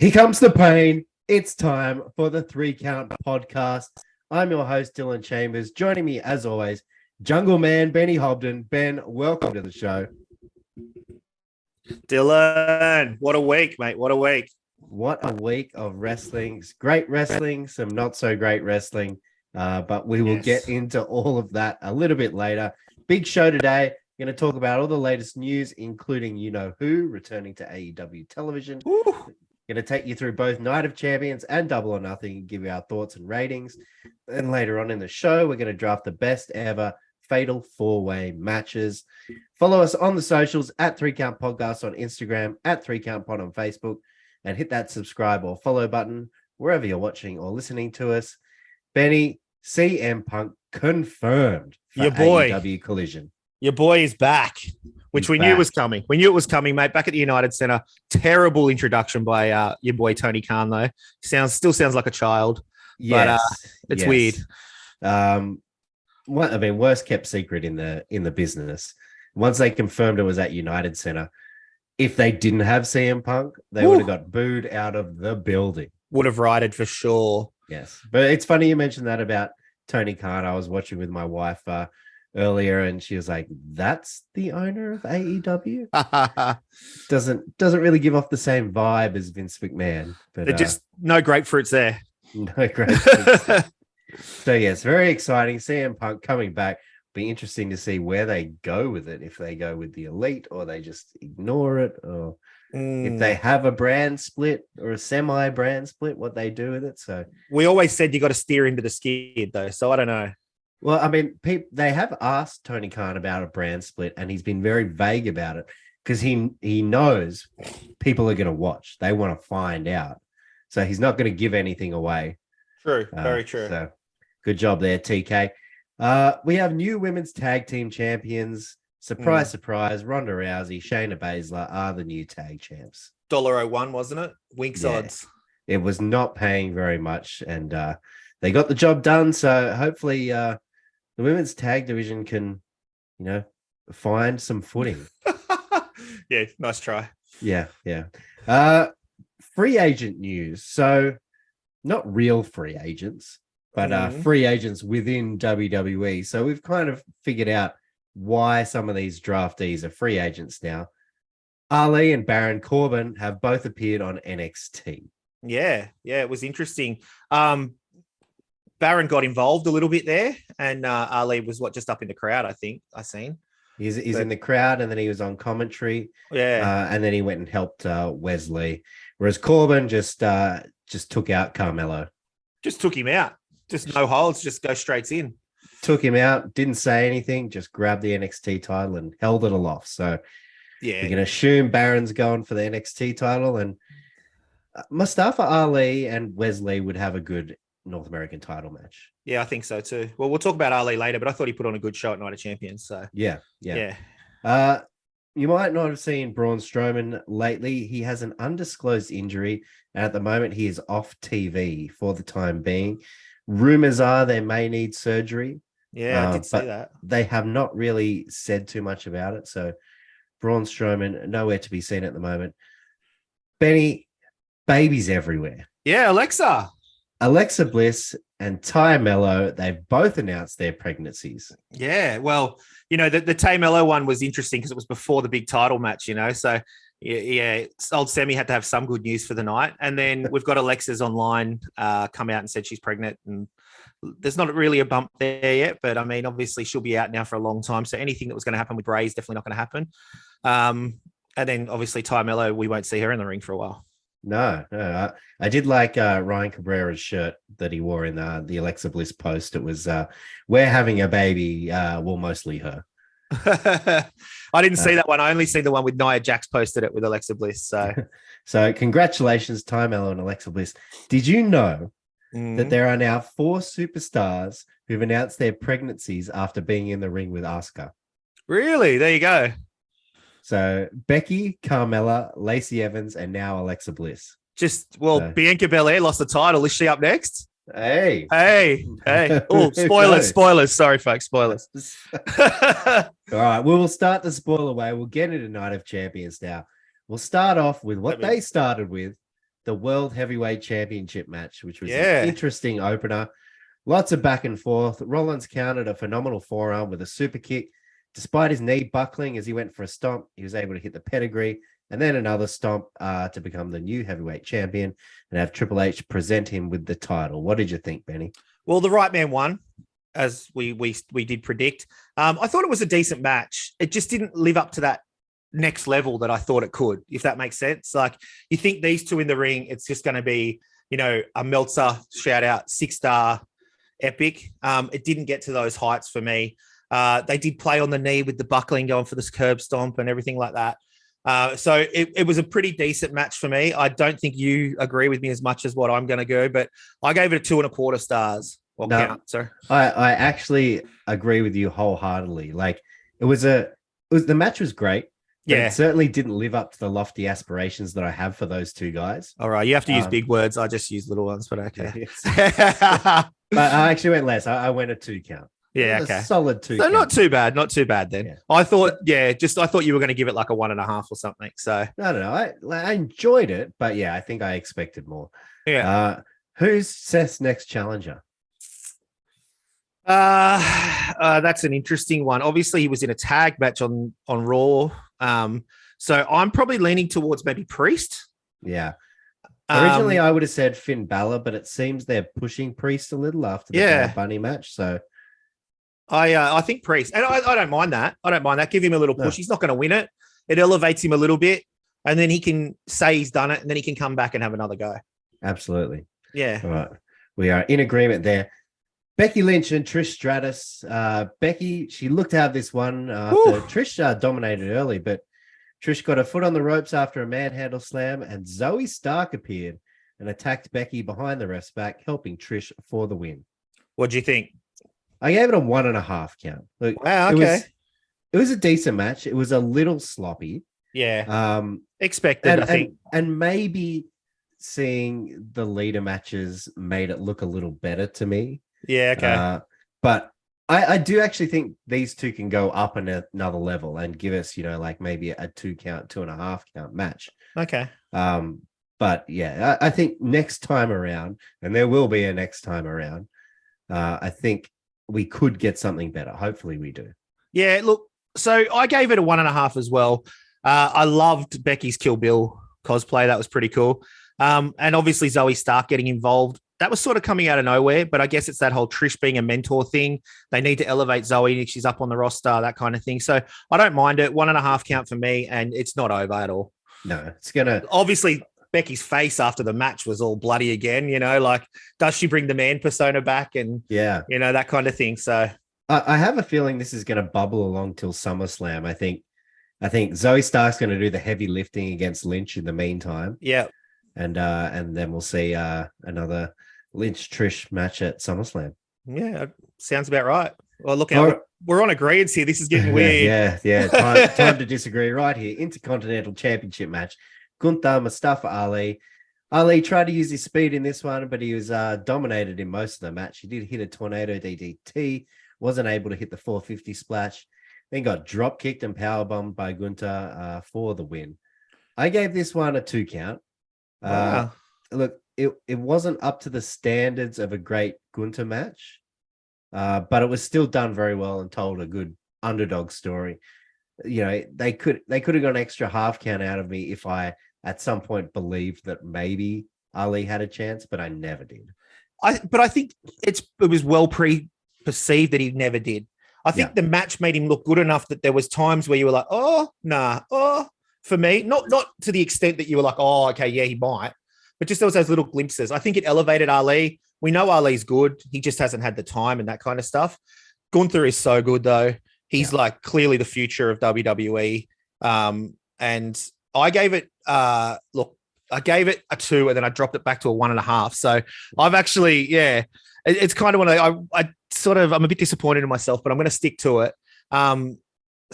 Here comes the pain. It's time for the 3 Count podcast. I'm your host, Dylan Chambers. Joining me, as always, Jungle Man, Benny Hobden. Ben, welcome to the show. Dylan, what a week, mate. What a week. What a week of wrestling. Great wrestling, some not so great wrestling, but we will get into all of that a little bit later. Big show today. We're going to talk about all the latest news, including You Know Who returning to AEW television. Woo. Going to take you through both Night of Champions and Double or Nothing and give you our thoughts and ratings. And later on in the show, we're going to draft the best ever Fatal 4-Way matches. Follow us on the socials at 3 Count Podcast on Instagram, at 3 Count Pod on Facebook, and hit that subscribe or follow button wherever you're watching or listening to us. Benny, CM Punk confirmed for Your boy. AEW Collision. Your boy is back, which we knew was coming. We knew it was coming, mate. Back at the United Center. Terrible introduction by your boy Tony Kahn, though. Still sounds like a child. Yes, but it's weird. Worst kept secret in the business. Once they confirmed it was at United Center, if they didn't have CM Punk, they would have got booed out of the building. Would have rioted for sure. Yes, but it's funny you mentioned that about Tony Khan. I was watching with my wife earlier, and she was like, "That's the owner of AEW." doesn't really give off the same vibe as Vince McMahon. But they're just no grapefruits there. No grapefruits. So yes, very exciting. CM Punk coming back. Be interesting to see where they go with it. If they go with the Elite, or they just ignore it, or if they have a brand split or a semi-brand split, what they do with it. So we always said you got to steer into the skid, though. So I don't know. Well, I mean, they have asked Tony Khan about a brand split, and he's been very vague about it because he knows people are going to watch. They want to find out, so he's not going to give anything away. True, very true. So good job there, TK. We have new women's tag team champions. Surprise, surprise. Ronda Rousey, Shayna Baszler are the new tag champs. $1.01, wasn't it? Winks odds. It was not paying very much, and they got the job done. So hopefully the women's tag division can, find some footing. Yeah, nice try. Yeah. Free agent news. So not real free agents, but free agents within WWE. So we've kind of figured out why some of these draftees are free agents now. Ali and Baron Corbin have both appeared on NXT. Yeah, it was interesting. Baron got involved a little bit there, and Ali was just up in the crowd, I think I seen. He's in the crowd, and then he was on commentary. Yeah. And then he went and helped Wesley. Whereas Corbin just took out Carmelo. Just took him out. Just no holds, just go straight in. Took him out, didn't say anything, just grabbed the NXT title and held it aloft. So you can assume Baron's going for the NXT title, and Mustafa Ali and Wesley would have a good North American title match. Yeah, I think so too. Well, we'll talk about Ali later, but I thought he put on a good show at Night of Champions. So yeah. You might not have seen Braun Strowman lately. He has an undisclosed injury, and at the moment he is off TV for the time being. Rumors are they may need surgery. Yeah, I did say that. They have not really said too much about it. So Braun Strowman, nowhere to be seen at the moment. Benny, babies everywhere. Yeah, Alexa Bliss and Ty Mello, they've both announced their pregnancies. Yeah, well, the Tay Mello one was interesting because it was before the big title match, So, yeah, old Sammy had to have some good news for the night. And then we've got Alexa's online come out and said she's pregnant. And there's not really a bump there yet. But, I mean, obviously she'll be out now for a long time. So anything that was going to happen with Bray is definitely not going to happen. And then, obviously, Ty Mello, we won't see her in the ring for a while. No. I did like Ryan Cabrera's shirt that he wore in the Alexa Bliss post. It was, we're having a baby, well, mostly her. I didn't see that one. I only see the one with Nia Jax posted it with Alexa Bliss. So congratulations, Ty Mello and Alexa Bliss. Did you know that there are now 4 superstars who've announced their pregnancies after being in the ring with Asuka? Really? There you go. So Becky, Carmella, Lacey Evans, and now Alexa Bliss. Bianca Belair lost the title. Is she up next? Hey. Oh, spoilers. Sorry, folks. Spoilers. All right. We'll start the spoiler way. We'll get into Night of Champions now. We'll start off with what they started with the World Heavyweight Championship match, which was Yeah. an interesting opener. Lots of back and forth. Rollins countered a phenomenal forearm with a super kick. Despite his knee buckling as he went for a stomp, he was able to hit the pedigree and then another stomp to become the new heavyweight champion and have Triple H present him with the title. What did you think, Benny? Well, the right man won, as we did predict. I thought it was a decent match. It just didn't live up to that next level that I thought it could, if that makes sense. Like, you think these two in the ring, it's just going to be, a Meltzer shout out 6-star epic. It didn't get to those heights for me. They did play on the knee with the buckling going for this curb stomp and everything like that. So it was a pretty decent match for me. I don't think you agree with me as much as what I'm going to go, but I gave it a 2.25 stars. I actually agree with you wholeheartedly. Like, the match was great. Yeah, it certainly didn't live up to the lofty aspirations that I have for those two guys. All right, you have to use big words. I just use little ones, but okay. But I actually went less. I went a 2 count. Yeah, okay. A solid 2. So count. not too bad then. Yeah. I thought you were going to give it like a 1.5 or something. So no. I enjoyed it, but yeah, I think I expected more. Yeah. Who's Seth's next challenger? That's an interesting one. Obviously, he was in a tag match on Raw. So I'm probably leaning towards maybe Priest. Yeah. Originally, I would have said Finn Balor, but it seems they're pushing Priest a little after the Bad Bunny match. So I think Priest, and I don't mind that. Give him a little push. No. He's not going to win it. It elevates him a little bit, and then he can say he's done it, and then he can come back and have another go. Absolutely. Yeah. All right. We are in agreement there. Becky Lynch and Trish Stratus. Becky, she looked to have this one after Trish dominated early, but Trish got her foot on the ropes after a manhandle slam, and Zoe Stark appeared and attacked Becky behind the ref's back, helping Trish for the win. What do you think? I gave it a 1.5 count. Look, wow, okay. It was a decent match. It was a little sloppy. Yeah. Expected, I think. And maybe seeing the leader matches made it look a little better to me. Yeah, okay. But I do actually think these two can go up another level and give us, like maybe a 2 count, 2.5 count match. Okay. But yeah, I think next time around, and there will be a next time around, I think we could get something better. Hopefully we do. Yeah, look, so I gave it a 1.5 as well. I loved Becky's Kill Bill cosplay. That was pretty cool. And obviously Zoe Stark getting involved. That was sort of coming out of nowhere, but I guess it's that whole Trish being a mentor thing. They need to elevate Zoe if she's up on the roster, that kind of thing. So I don't mind it. 1.5 count for me, and it's not over at all. No, it's going to... Obviously, Becky's face after the match was all bloody again, like, does she bring the man persona back? And, that kind of thing. So I have a feeling this is going to bubble along till SummerSlam. I think Zoe Stark's going to do the heavy lifting against Lynch in the meantime. Yeah. And then we'll see another Lynch Trish match at SummerSlam. Yeah, sounds about right. Well, look, we're on agreements here. This is getting weird. Yeah. Time to disagree right here. Intercontinental Championship match. Gunther, Mustafa Ali. Ali tried to use his speed in this one, but he was dominated in most of the match. He did hit a tornado DDT, wasn't able to hit the 450 splash, then got drop kicked and powerbombed by Gunther for the win. I gave this one a 2 count. Wow. Look, it wasn't up to the standards of a great Gunther match, but it was still done very well and told a good underdog story. They could have got an extra half count out of me if I at some point believed that maybe Ali had a chance, but I never did. But I think it was well perceived that he never did. I think the match made him look good enough that there was times where you were like, oh, nah, oh, for me, not to the extent that you were like, oh, okay, yeah, he might. But just there was those little glimpses. I think it elevated Ali. We know Ali's good. He just hasn't had the time and that kind of stuff. Gunther is so good, though. He's like clearly the future of WWE. And I gave it, I gave it a 2 and then I dropped it back to a 1.5. So I've actually, it's kind of one of I'm a bit disappointed in myself, but I'm going to stick to it.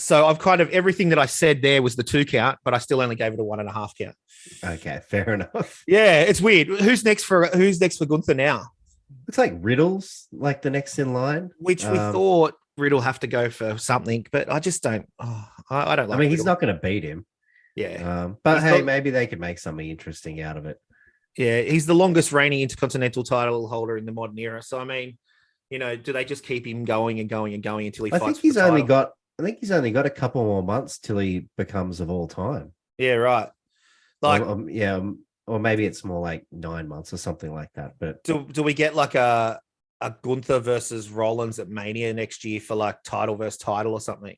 So I've kind of, everything that I said there was the 2 count, but I still only gave it a 1.5 count. Okay, fair enough. Yeah, it's weird. Who's next for Gunther now? Looks like Riddle's like the next in line. Which we thought Riddle have to go for something, but I just don't. I don't like. I mean, Riddle. he's not going to beat him. Yeah, but hey, maybe they could make something interesting out of it. Yeah, he's the longest reigning intercontinental title holder in the modern era. So I mean, do they just keep him going and going and going until he I fights think for he's the only title? got. I think he's only got a couple more months till he becomes of all time. Yeah, right. Or, Like, or maybe it's more like 9 months or something like that. But do we get like a Gunther versus Rollins at Mania next year for like title versus title or something?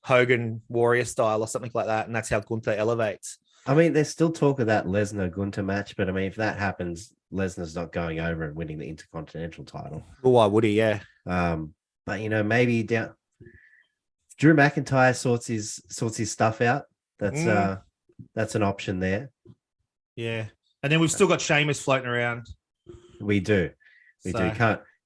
Hogan Warrior style or something like that, and that's how Gunther elevates. I mean, there's still talk of that Lesnar Gunter match, but I mean, if that happens, Lesnar's not going over and winning the Intercontinental title. Well, why would he? Yeah. But maybe down Drew McIntyre sorts his stuff out. That's an option there. Yeah, and then we've still got Sheamus floating around. We do.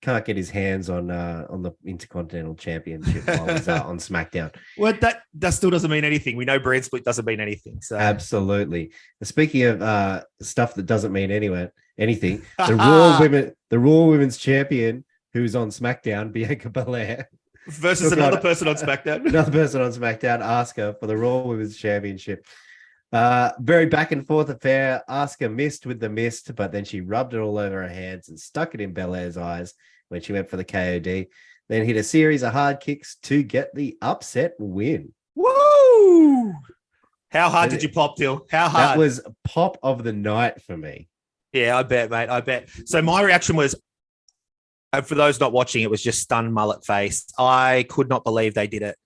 Can't get his hands on the Intercontinental Championship while he's on SmackDown. Well, that still doesn't mean anything. We know brand split doesn't mean anything. So absolutely. Speaking of stuff that doesn't mean anything, the Raw Women's Champion who's on SmackDown, Bianca Belair, versus another person on SmackDown. Another person on SmackDown, Asuka, for the Raw Women's Championship. Very back and forth affair. Asuka missed with the mist, but then she rubbed it all over her hands and stuck it in Belair's eyes when she went for the KOD. Then hit a series of hard kicks to get the upset win. Woo! How hard did you pop, Dill? How hard? That was pop of the night for me. Yeah, I bet, mate. I bet. So my reaction was, for those not watching, it was just stunned mullet face. I could not believe they did it.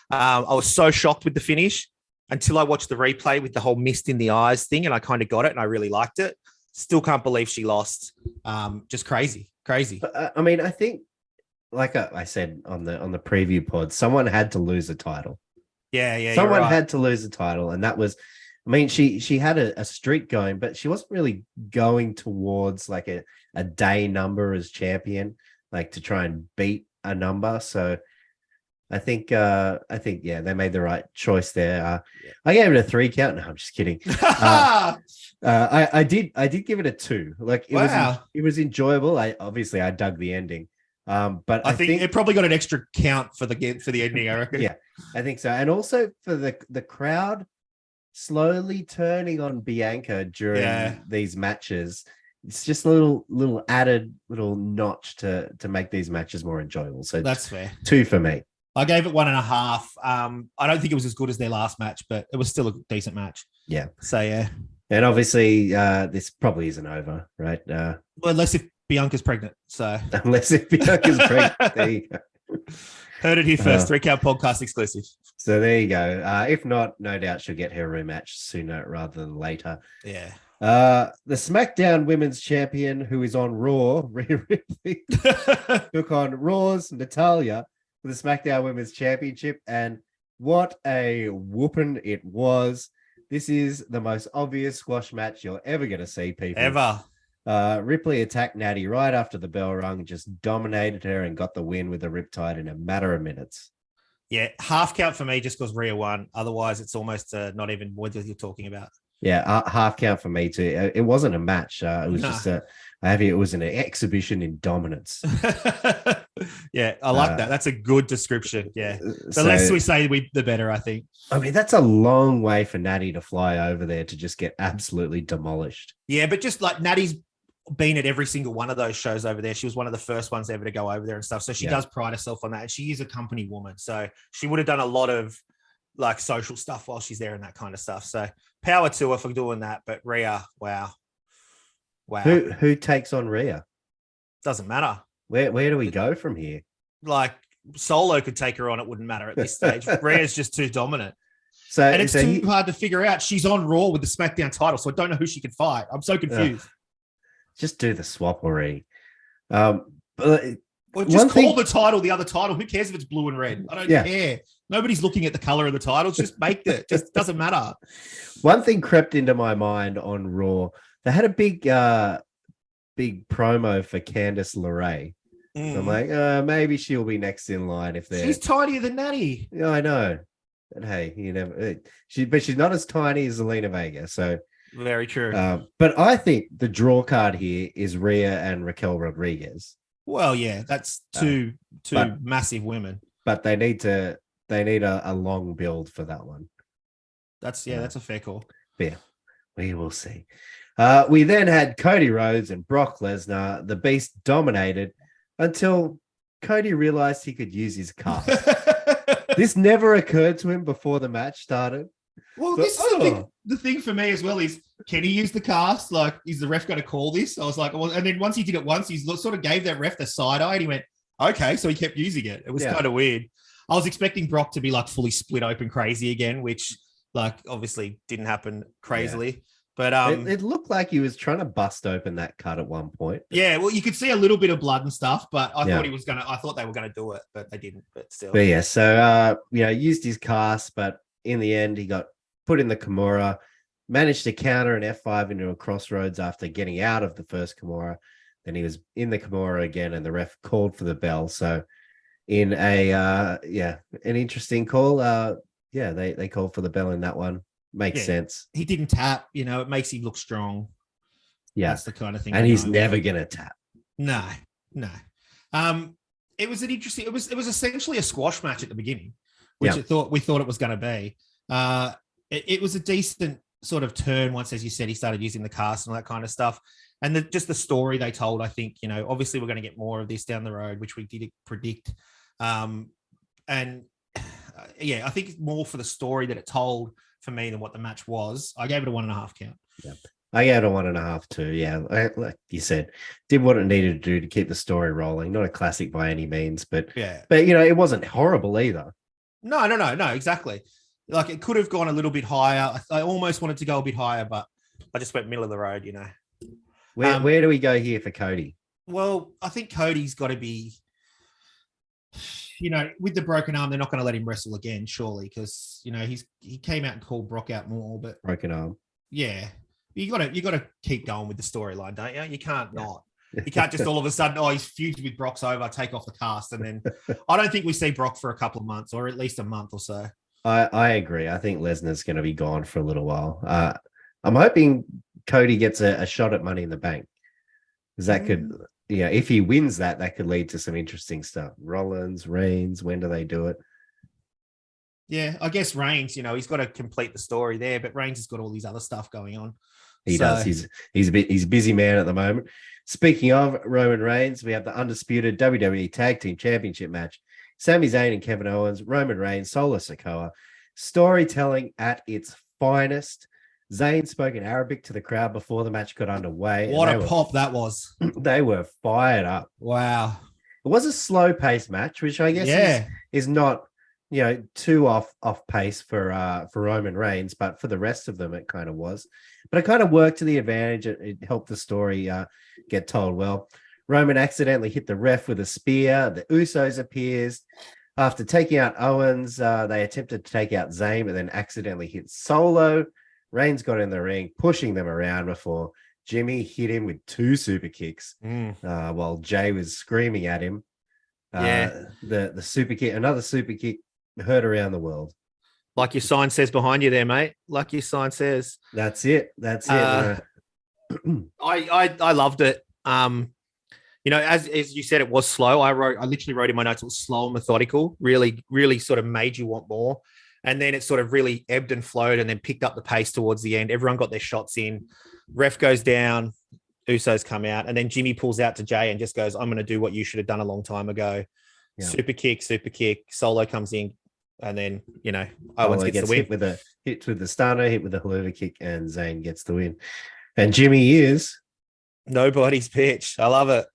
I was so shocked with the finish until I watched the replay with the whole mist in the eyes thing, and I kind of got it, and I really liked it. Still can't believe she lost. Just crazy. But, I mean, I think, like I said on the preview pod, someone had to lose a title. Yeah. Someone had to lose a title, and that was, I mean, she had a streak going, but she wasn't really going towards like a day number as champion, like to try and beat a number. So I think they made the right choice there. I gave it a 3 count. No, I'm just kidding. I did give it a 2. Like it was enjoyable. I dug the ending. But I think it probably got an extra count for the ending, I reckon. Yeah, I think so. And also for the crowd slowly turning on Bianca during these matches. It's just a little added notch to make these matches more enjoyable. So that's fair. 2 for me. I gave it 1.5. I don't think it was as good as their last match, but it was still a decent match. Yeah. So yeah. And obviously, this probably isn't over, right? Well, unless if Bianca's pregnant. So unless if Bianca's pregnant, there you go. Heard it here first. 3 Count Podcast exclusive. So there you go. If not, no doubt she'll get her rematch sooner rather than later. Yeah. The SmackDown Women's Champion, who is on Raw, Rhea Ripley, took on Raw's Natalya for the SmackDown Women's Championship, and what a whooping it was. This is the most obvious squash match you're ever going to see, people. Ever. Ripley attacked Natty right after the bell rung, just dominated her and got the win with the Riptide in a matter of minutes. Yeah, half count for me just because Rhea won. Otherwise, it's almost not even what you're talking about. Yeah, half count for me too. It wasn't a match. It was just it was an exhibition in dominance. Yeah, I like that. That's a good description. Yeah, the less we say, the better, I think. I mean, that's a long way for Natty to fly over there to just get absolutely demolished. Yeah, but just like Natty's been at every single one of those shows over there. She was one of the first ones ever to go over there and stuff. So she does pride herself on that. And she is a company woman. So she would have done a lot of like social stuff while she's there and that kind of stuff. So power to her for doing that. But Rhea, wow. Who takes on Rhea? Doesn't matter. Where do we go from here? Like Solo could take her on. It wouldn't matter at this stage. Rhea's just too dominant. And it's too hard to figure out. She's on Raw with the SmackDown title. So I don't know who she can fight. I'm so confused. Just do the swap already. Well, just call the title the other title. Who cares if it's blue and red? I don't care. Nobody's looking at the color of the titles. Just make it. Just doesn't matter. One thing crept into my mind on Raw. They had a big promo for Candice LeRae. So I'm like, maybe she'll be next in line if they're. She's tinier than Natty. Yeah, I know. But hey, you never. She's not as tiny as Zelina Vega. So. Very true. But I think the draw card here is Rhea and Raquel Rodriguez. Well, yeah, that's two massive women. But they need a long build for that one. That's a fair call. Yeah, we will see. We then had Cody Rhodes and Brock Lesnar. The Beast dominated until Cody realized he could use his cast. This never occurred to him before the match started. Well, But, this is the thing for me as well is, can he use the cast? Like, is the ref going to call this? I was like, well, and then once he did it once, he sort of gave that ref the side eye and he went, okay, so he kept using it. It was kind of weird. I was expecting Brock to be like fully split open crazy again, which like obviously didn't happen crazily. Yeah. But it looked like he was trying to bust open that cut at one point. Yeah, well, you could see a little bit of blood and stuff, but I thought they were gonna do it, but they didn't. But still. But yeah, so used his cast, but in the end he got put in the Kimura, managed to counter an F5 into a crossroads after getting out of the first Kimura. Then he was in the Kimura again, and the ref called for the bell. So in an interesting call. They called for the bell in that one. Makes sense. He didn't tap, it makes him look strong. Yeah. That's the kind of thing. And he's never gonna tap. No. It was an interesting, it was essentially a squash match at the beginning, which we thought it was gonna be. It was a decent sort of turn once, as you said, he started using the cast and all that kind of stuff. And just the story they told, I think, obviously we're going to get more of this down the road, which we did predict. I think it's more for the story that it told for me than what the match was. I gave it a 1.5 count. Yeah. I gave it a 1.5 too. Yeah. Like you said, did what it needed to do to keep the story rolling. Not a classic by any means, but it wasn't horrible either. No, exactly. Like it could have gone a little bit higher. I almost wanted to go a bit higher, but I just went middle of the road, Where do we go here for Cody? Well, I think Cody's got to be, with the broken arm, they're not going to let him wrestle again, surely, because he came out and called Brock out more. But broken arm, yeah, you got to keep going with the storyline, don't you? You can't not. You can't just all of a sudden, he's feuded with Brock's over, take off the cast, and then I don't think we see Brock for a couple of months, or at least a month or so. I agree. I think Lesnar's going to be gone for a little while. I'm hoping Cody gets a shot at Money in the Bank, because that could, if he wins that could lead to some interesting stuff. Rollins, Reigns, when do they do it? Yeah, I guess Reigns, he's got to complete the story there, but Reigns has got all these other stuff going on. He does. He's a busy man at the moment. Speaking of Roman Reigns, we have the undisputed WWE Tag Team Championship match. Sami Zayn and Kevin Owens, Roman Reigns, Solo Sikoa. Storytelling at its finest. Zayn spoke in Arabic to the crowd before the match got underway. What a pop that was. They were fired up. Wow. It was a slow-paced match, which I guess is not, too off pace for Roman Reigns, but for the rest of them, it kind of was. But it kind of worked to the advantage. It helped the story get told well. Roman accidentally hit the ref with a spear. The Usos appears. After taking out Owens, they attempted to take out Zayn, but then accidentally hit Solo. Reigns got in the ring, pushing them around before Jimmy hit him with 2 super kicks while Jay was screaming at him. The super kick, another super kick, heard around the world. Like your sign says behind you there, mate. Like your sign says. That's it. I loved it. As you said, it was slow. I literally wrote in my notes, it was slow and methodical, really, really sort of made you want more. And then it sort of really ebbed and flowed and then picked up the pace towards the end. Everyone got their shots in. Ref goes down. Usos come out. And then Jimmy pulls out to Jay and just goes, I'm going to do what you should have done a long time ago. Yeah. Super kick. Solo comes in. And then, Owens gets the win. Hit with the stunner, hit with the Helluva Kick, and Zayn gets the win. And Jimmy is nobody's pitch. I love it.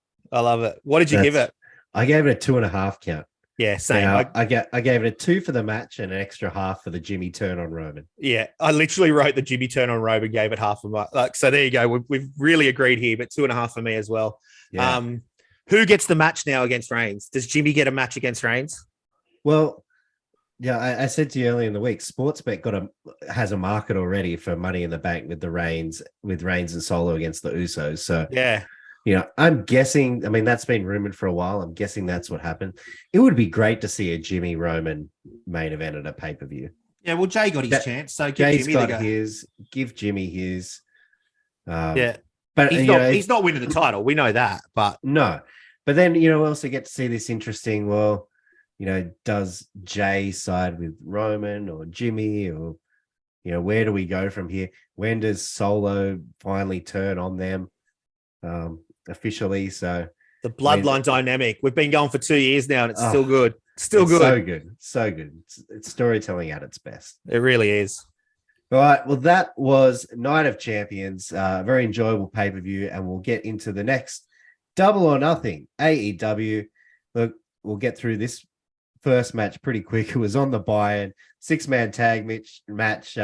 What did you give it? I gave it a 2.5 count. Yeah, same. I gave it a 2 for the match and an extra half for the Jimmy turn on Roman. Yeah, I literally wrote the Jimmy turn on Roman, gave it half of my. So there you go. We've really agreed here, but 2.5 for me as well. Yeah. Who gets the match now against Reigns? Does Jimmy get a match against Reigns? Well, yeah, I said to you earlier in the week, Sportsbet has a market already for Money in the Bank with Reigns and Solo against the Usos. So yeah. I'm guessing, that's been rumored for a while. I'm guessing that's what happened. It would be great to see a Jimmy Roman main event at a pay-per-view. Yeah, well, Jay got his chance. So Jay's got his. Give Jimmy his. But he's not winning the title. We know that, but no. But then, we also get to see this interesting, does Jay side with Roman or Jimmy, or where do we go from here? When does Solo finally turn on them officially? So the bloodline dynamic. We've been going for 2 years now, and it's still good. Still it's good. So good. It's storytelling at its best. It really is. All right. Well, that was Night of Champions. Very enjoyable pay-per-view, and we'll get into the next Double or Nothing AEW. Look, we'll get through this first match pretty quick. It was on the buy-in 6-man tag match.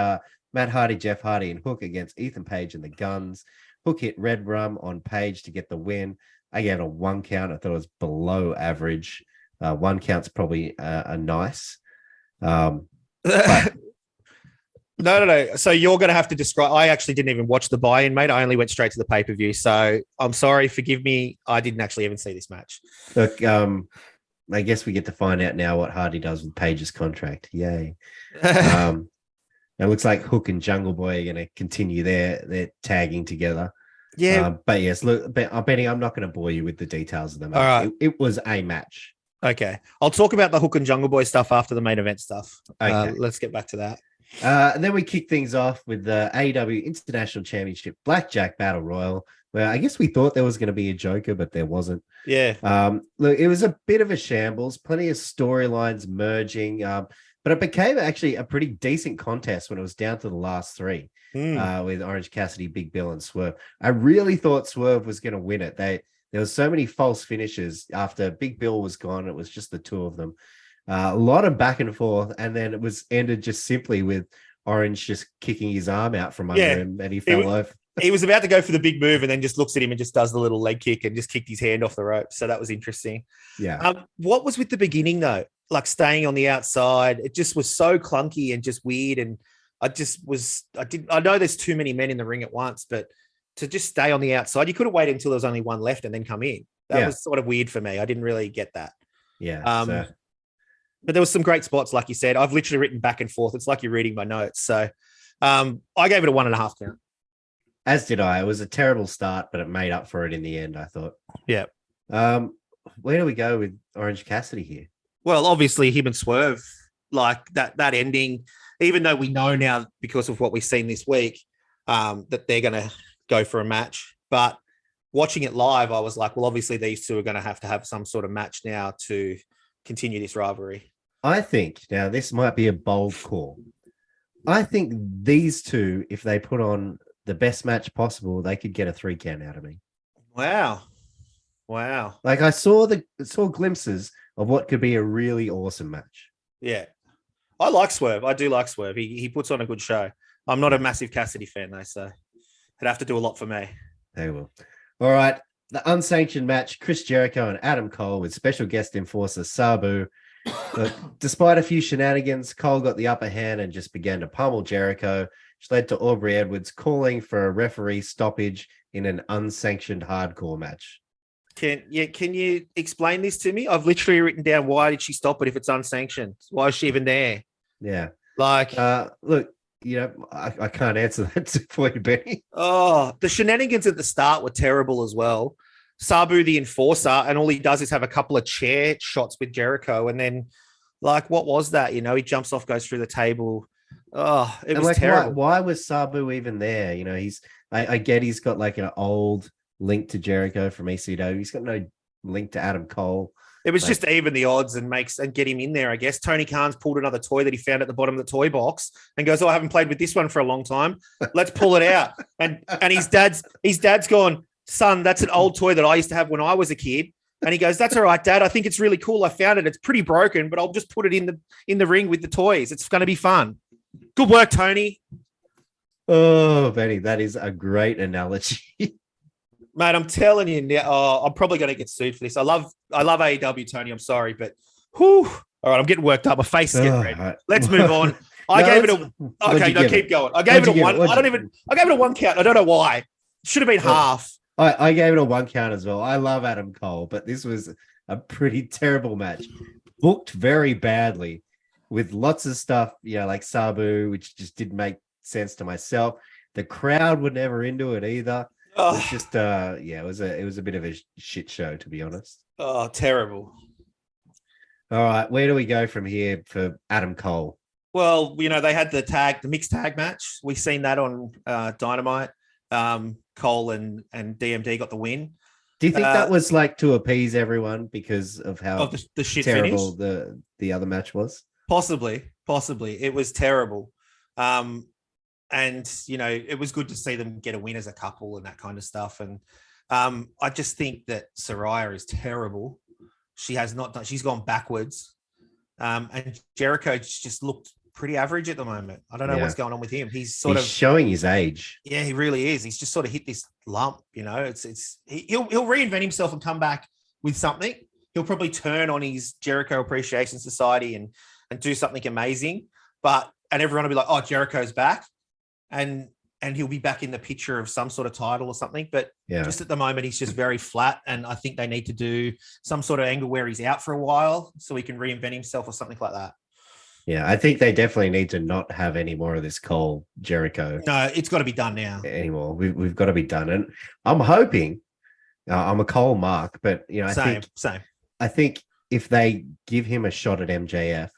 Matt Hardy, Jeff Hardy, and Hook against Ethan Page and the Guns. Hook hit Red Rum on Page to get the win. I gave it a 1 count. I thought it was below average. 1 count's probably a nice. But No. So you're going to have to describe. I actually didn't even watch the buy-in, mate. I only went straight to the pay-per-view. So I'm sorry. Forgive me. I didn't actually even see this match. Look, I guess we get to find out now what Hardy does with Page's contract. Yay. It looks like Hook and Jungle Boy are going to continue their tagging together. Yeah. But yes, look, Benny, I'm not going to bore you with the details of the match. All right. It was a match. Okay. I'll talk about the Hook and Jungle Boy stuff after the main event stuff. Okay. Let's get back to that. And then we kick things off with the AEW International Championship Blackjack Battle Royal, where I guess we thought there was going to be a Joker, but there wasn't. Yeah. Look, it was a bit of a shambles, plenty of storylines merging, but it became actually a pretty decent contest when it was down to the last 3 with Orange Cassidy, Big Bill, and Swerve. I really thought Swerve was going to win it. There was so many false finishes after Big Bill was gone. It was just the 2 of them. A lot of back and forth, and then it was ended just simply with Orange just kicking his arm out from under him, and he fell over. He was about to go for the big move and then just looks at him and just does the little leg kick and just kicked his hand off the rope. So that was interesting. Yeah. What was with the beginning though? Like staying on the outside, it just was so clunky and just weird. And I know there's too many men in the ring at once, but to just stay on the outside, you could have waited until there was only one left and then come in. That was sort of weird for me. I didn't really get that. Yeah. But there was some great spots, like you said. I've literally written back and forth. It's like you're reading my notes. So I gave it a 1.5 count. As did I. It was a terrible start, but it made up for it in the end, I thought. Yeah. Where do we go with Orange Cassidy here? Well, obviously him and Swerve, like that ending, even though we know now because of what we've seen this week, that they're going to go for a match. But watching it live, I was like, well, obviously these two are going to have some sort of match now to continue this rivalry. I think, now this might be a bold call. I think these two, if they put on the best match possible, they could get a 3 count out of me. Wow. Like I saw glimpses of what could be a really awesome match. Yeah. I like Swerve. I do like Swerve. He puts on a good show. I'm not a massive Cassidy fan though, so it'd have to do a lot for me. They will. All right. The unsanctioned match, Chris Jericho and Adam Cole with special guest enforcer Sabu. But despite a few shenanigans, Cole got the upper hand and just began to pummel Jericho, which led to Aubrey Edwards calling for a referee stoppage in an unsanctioned hardcore match. Can you explain this to me? I've literally written down, why did she stop it if it's unsanctioned? Why is she even there? Yeah. Like, look, I can't answer that for you, Benny. Oh, the shenanigans at the start were terrible as well. Sabu, the enforcer, and all he does is have a couple of chair shots with Jericho. And then, like, what was that? He jumps off, goes through the table. Oh, it was terrible. Why was Sabu even there? I get he's got like an old link to Jericho from ECW. He's got no link to Adam Cole. It was just even the odds and get him in there, I guess. Tony Khan's pulled another toy that he found at the bottom of the toy box and goes, I haven't played with this one for a long time. Let's pull it out. And his dad's gone, son, that's an old toy that I used to have when I was a kid. And he goes, that's all right, Dad. I think it's really cool. I found it. It's pretty broken, but I'll just put it in the ring with the toys. It's going to be fun. Good work, Tony. Oh, Benny, that is a great analogy. Mate, I'm telling you now, I'm probably going to get sued for this. I love AEW, Tony. I'm sorry, but whew. All right, I'm getting worked up. My face is getting red. Right. Let's move on. I gave it a keep going. I gave it a 1. I gave it a 1 count. I don't know why. It should have been half. I gave it a 1 count as well. I love Adam Cole, but this was a pretty terrible match. Booked very badly with lots of stuff, like Sabu, which just didn't make sense to myself. The crowd were never into it either. It was just, it was a bit of a shit show, to be honest. Oh, terrible. All right, where do we go from here for Adam Cole? Well, they had the mixed tag match. We've seen that on Dynamite. Cole and DMD got the win. Do you think that was like to appease everyone because of how the shit terrible finish? the other match was? Possibly. It was terrible. And it was good to see them get a win as a couple and that kind of stuff. And I just think that Saraya is terrible. She has not done. She's gone backwards. And Jericho just looked pretty average at the moment. I don't know what's going on with him. He's showing his age. Yeah, he really is. He's just sort of hit this lump. He'll reinvent himself and come back with something. He'll probably turn on his Jericho Appreciation Society and do something amazing. And everyone will be like, "Oh, Jericho's back," and he'll be back in the picture of some sort of title or something. But just at the moment, he's just very flat. And I think they need to do some sort of angle where he's out for a while so he can reinvent himself or something like that. Yeah, I think they definitely need to not have any more of this Cole Jericho. No, it's got to be done now. Anymore. We've got to be done. And I'm hoping, I'm a Cole mark, but Same. I think if they give him a shot at MJF,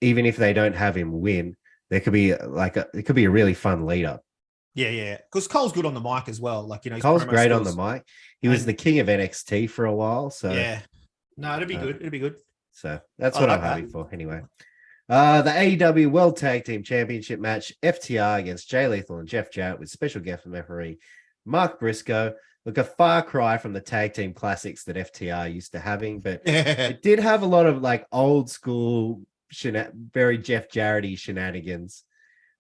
even if they don't have him win, there could be it could be a really fun lead up. Yeah. Because Cole's good on the mic as well. Cole's great on the mic. He was the king of NXT for a while. So yeah. No, it'll be good. It'll be good. So that's what I'm hoping for anyway. The AEW World Tag Team Championship match, FTR against Jay Lethal and Jeff Jarrett with special guest referee Mark Briscoe. Look, a far cry from the tag team classics that FTR used to having, but it did have a lot of old school, very Jeff Jarrett-y shenanigans.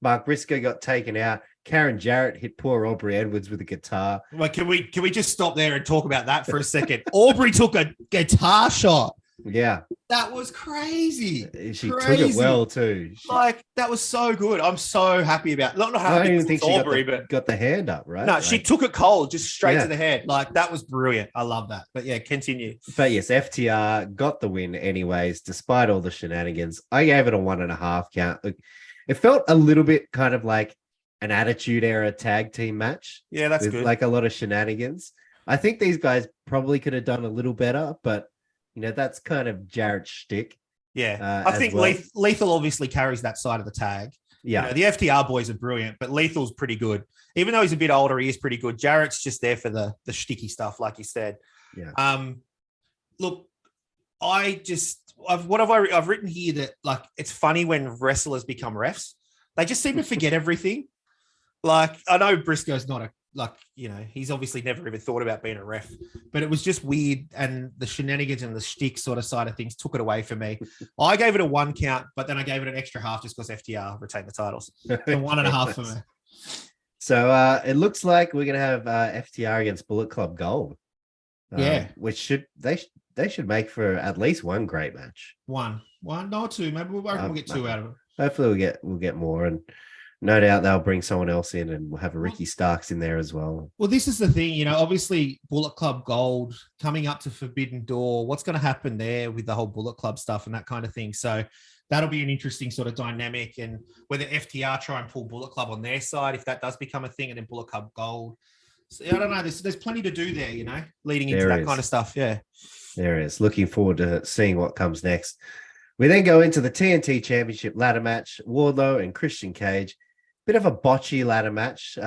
Mark Briscoe got taken out. Karen Jarrett hit poor Aubrey Edwards with a guitar. Well, can we just stop there and talk about that for a second? Aubrey took a guitar shot. Yeah. That was crazy. She took it well too. That was so good. I'm so happy about not happy. I don't even think she Aubrey, got the hand up, right? No, she took it cold, just straight to the head. That was brilliant. I love that. But yeah, continue. But yes, FTR got the win anyways, despite all the shenanigans. I gave it a 1.5 count. Look, it felt a little bit kind of like an Attitude Era tag team match. Yeah, that's good. A lot of shenanigans. I think these guys probably could have done a little better, but that's kind of Jarrett's shtick. Yeah. I think Lethal obviously carries that side of the tag. Yeah. The FTR boys are brilliant, but Lethal's pretty good. Even though he's a bit older, he is pretty good. Jarrett's just there for the shticky stuff, like you said. Yeah. Look, I've written here that it's funny when wrestlers become refs. They just seem to forget everything. I know Briscoe's not he's obviously never even thought about being a ref, but it was just weird. And the shenanigans and the shtick sort of side of things took it away from me. I gave it a 1 count, but then I gave it an extra half just because FTR retained the titles. So 1.5 for me. So it looks like we're going to have FTR against Bullet Club Gold. Which they should make for at least one great match. One, not two. Maybe we'll get 2 out of it. Hopefully we'll get more, and no doubt they'll bring someone else in, and we'll have a Ricky Starks in there as well. Well, this is the thing, obviously Bullet Club Gold coming up to Forbidden Door. What's going to happen there with the whole Bullet Club stuff and that kind of thing? So that'll be an interesting sort of dynamic, and whether FTR try and pull Bullet Club on their side, if that does become a thing, and then Bullet Club Gold. So I don't know. There's plenty to do there, leading into that kind of stuff. Yeah. There is. Looking forward to seeing what comes next. We then go into the TNT Championship ladder match, Wardlow and Christian Cage. Bit of a botchy ladder match.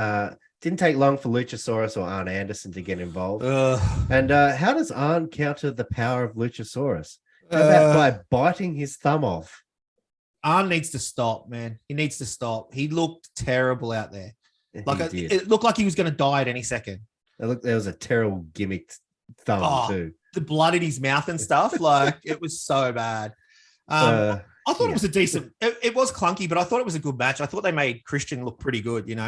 Didn't take long for Luchasaurus or Arn Anderson to get involved. And how does Arn counter the power of Luchasaurus? How about by biting his thumb off? Arn needs to stop, man. He needs to stop. He looked terrible out there. It looked like he was going to die at any second. There was a terrible gimmicked thumb too. The blood in his mouth and stuff. It was so bad. I thought it was a decent. It was clunky, but I thought it was a good match. I thought they made Christian look pretty good. And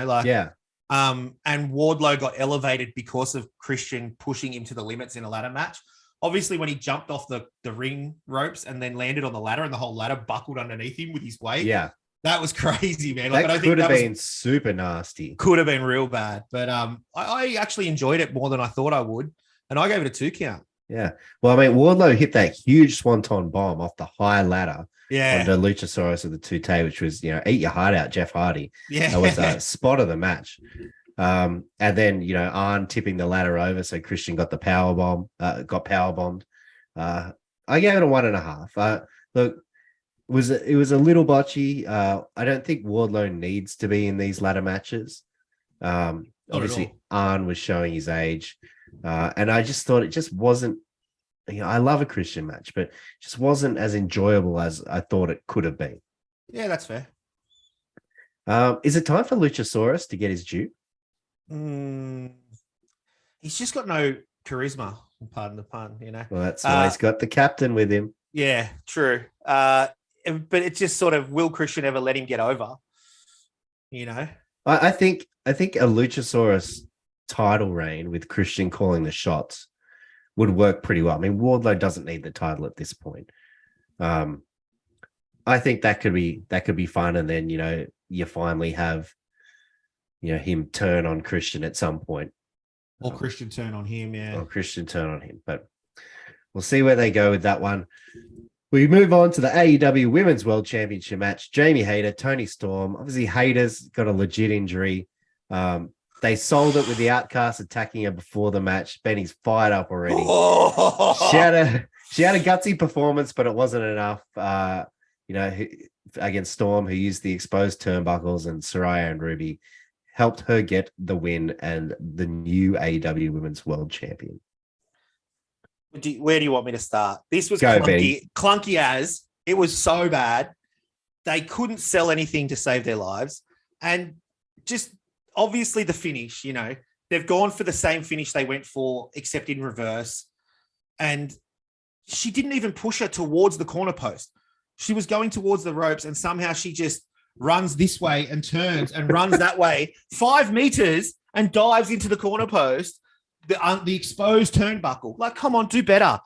Wardlow got elevated because of Christian pushing him to the limits in a ladder match. Obviously, when he jumped off the ring ropes and then landed on the ladder, and the whole ladder buckled underneath him with his weight. Yeah, that was crazy, man. That could have been super nasty. Could have been real bad, but I actually enjoyed it more than I thought I would, and I gave it a 2 count. Yeah, well, I mean, Wardlow hit that huge swanton bomb off the high ladder. Yeah, on the Luchasaurus of the 2T, which was, eat your heart out, Jeff Hardy. Yeah, that was a spot of the match. And then, Arn tipping the ladder over, so Christian got the power bomb, got power bombed. I gave it a 1.5. Look, it was a little botchy. I don't think Wardlow needs to be in these ladder matches. Obviously, Arn was showing his age, and I just thought it just wasn't. I love a Christian match, but it just wasn't as enjoyable as I thought it could have been. Yeah, that's fair. Is it time for Luchasaurus to get his due? He's just got no charisma, pardon the pun, Well, that's why he's got the captain with him. Yeah, true. But it's just sort of, will Christian ever let him get over? I think a Luchasaurus title reign with Christian calling the shots would work pretty well. I mean, Wardlow doesn't need the title at this point. I think that could be fun, and then you finally have him turn on Christian at some point. Or Christian turn on him, yeah. Or Christian turn on him. But we'll see where they go with that one. We move on to the AEW Women's World Championship match. Jamie Hayter, Tony Storm. Obviously, Hayter's got a legit injury. They sold it with the Outcasts attacking her before the match. Benny's fired up already. She had a gutsy performance, but it wasn't enough. Against Storm, who used the exposed turnbuckles, and Saraya and Ruby helped her get the win and the new AEW Women's World Champion. Where do you want me to start? This was clunky as it was so bad. They couldn't sell anything to save their lives. And just obviously the finish, they've gone for the same finish they went for, except in reverse. And she didn't even push her towards the corner post. She was going towards the ropes, and somehow she just runs this way and turns and runs that way 5 meters and dives into the corner post, the exposed turnbuckle. Like, come on, do better.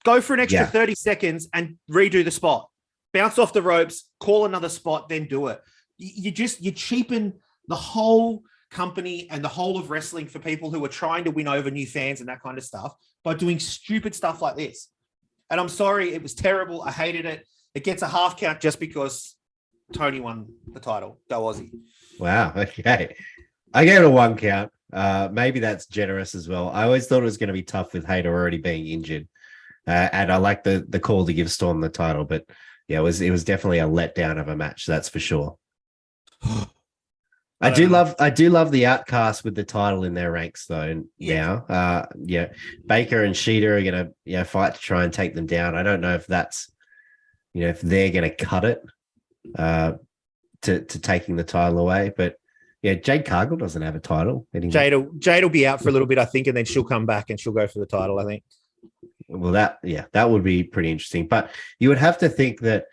Go for an extra 30 seconds and redo the spot. Bounce off the ropes, call another spot, then do it. You cheapen the whole company and the whole of wrestling for people who are trying to win over new fans and that kind of stuff by doing stupid stuff like this. And I'm sorry, it was terrible. I hated it. It gets a half count just because Tony won the title. Go Aussie. Wow. Okay. I gave it a 1 count. Maybe that's generous as well. I always thought it was going to be tough with Hayter already being injured. And I like the call to give Storm the title, but yeah, it was definitely a letdown of a match. That's for sure. I do love the Outcast with the title in their ranks though. Now, Baker and Sheeta are going to fight to try and take them down. I don't know if that's if they're going to cut it to taking the title away, but yeah, Jade Cargill doesn't have a title anymore. Jade will be out for a little bit, I think, and then she'll come back and she'll go for the title, I think. Well, that would be pretty interesting. But you would have to think that,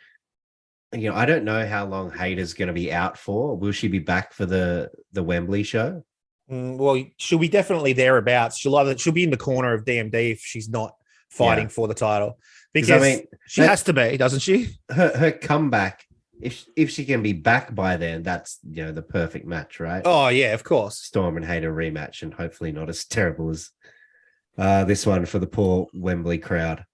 I don't know how long Hayter's going to be out for. Will she be back for the Wembley show? Well, she'll be definitely thereabouts. She'll be in the corner of DMD if she's not fighting for the title, because she has to be, doesn't she? Her comeback, if she can be back by then, that's the perfect match, right? Oh yeah, of course. Storm and Hayter rematch, and hopefully not as terrible as this one for the poor Wembley crowd.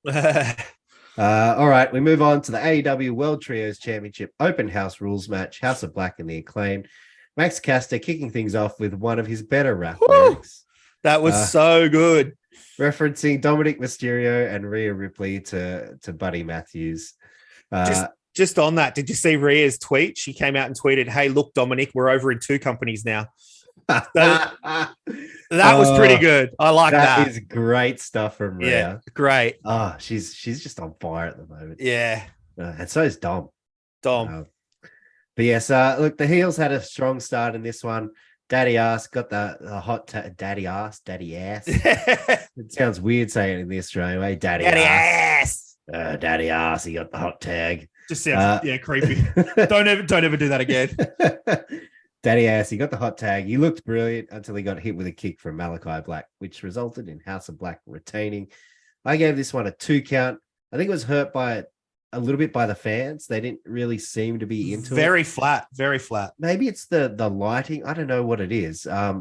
All right, we move on to the AEW World Trios Championship Open House Rules match. House of Black and the Acclaimed. Max Caster kicking things off with one of his better rap lyrics. That was so good. Referencing Dominic Mysterio and Rhea Ripley to Buddy Matthews. Just on that, did you see Rhea's tweet? She came out and tweeted, "Hey, look, Dominic, we're over in 2 companies now." That was pretty good. I like that. That is great stuff from Rhea. Yeah, great. Oh, she's just on fire at the moment. Yeah. And so is Dom. But yes, look, the heels had a strong start in this one. Daddy Ass got the hot Daddy Ass. It sounds weird saying it in the Australian way. Daddy Ass. Daddy Ass. He got the hot tag. Just sounds creepy. Don't ever do that again. Daddy Ass. He got the hot tag. He looked brilliant until he got hit with a kick from Malachi Black, which resulted in House of Black retaining. I gave this one a 2 count. I think it was hurt by a little bit by the fans. They didn't really seem to be into very it. Very flat. Maybe it's the lighting. I don't know what it is. I